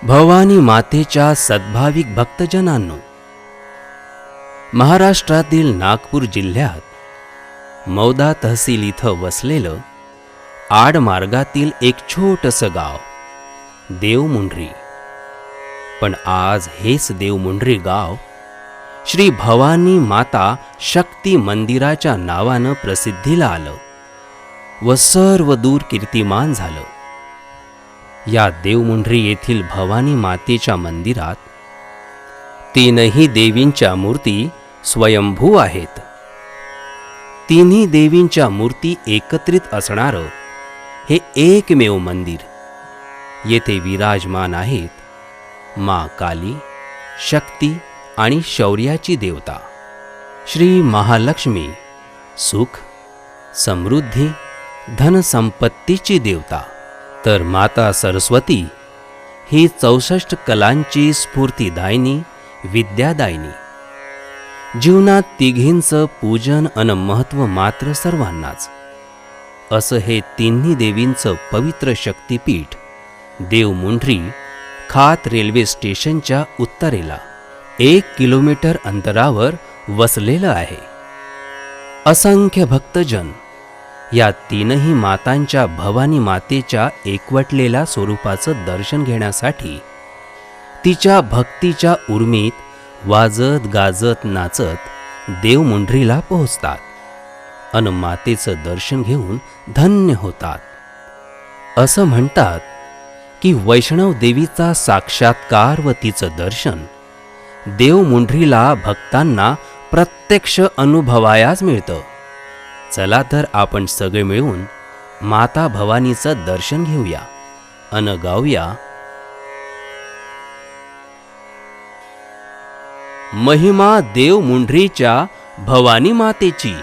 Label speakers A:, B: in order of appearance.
A: भवानी मातेच्या सद्भाविक भक्तजनांनो, महाराष्ट्रातील नागपूर जिल्ह्यात मौदा तहसील इथं वसलेलं आडमार्गातील एक छोटंसं गाव देवमुंड्री. पण आज हेच देवमुंड्री गाव श्री भवानी माता शक्ती मंदिराच्या नावानं प्रसिद्धीला आलं व सर्व दूर कीर्तिमान झालं. या देवमुंड्री येथील भवानी मातेच्या मंदिरात तीनही देवींच्या मूर्ती स्वयंभू आहेत. तिन्ही देवींच्या मूर्ती एकत्रित असणारं हे एकमेव मंदिर. येथे विराजमान आहेत माँ काली, शक्ती आणि शौर्याची देवता, श्री महालक्ष्मी, सुख, समृद्धी, धनसंपत्तीची देवता, तर माता सरस्वती ही 64 कलांची स्फूर्तिदायिनी, विद्यादायिनी. जीवनात तिघींचं पूजन अन महत्त्व मात्र सर्वांनाच. असं हे तिन्ही देवींचं पवित्र शक्तिपीठ देवमुंड्री खात रेल्वे स्टेशनच्या उत्तरेला 1 किलोमीटर अंतरावर वसलेलं आहे. असंख्य भक्तजन या तीनही मातांच्या भवानी मातेच्या एकवटलेल्या स्वरूपाचं दर्शन घेण्यासाठी तिच्या भक्तीच्या उर्मीत वाजत गाजत नाचत देवमुंड्रीला पोहोचतात अन मातेचं दर्शन घेऊन धन्य होतात. असं म्हणतात की वैष्णव देवीचा साक्षात्कार व तिचं दर्शन देवमुंड्रीला भक्तांना प्रत्यक्ष अनुभवायास मिळतं. चला तर आपण सगळे मिळून माता भवानीचं दर्शन घेऊया अन गाऊया महिमा देवमुंड्रीच्या भवानी मातेची.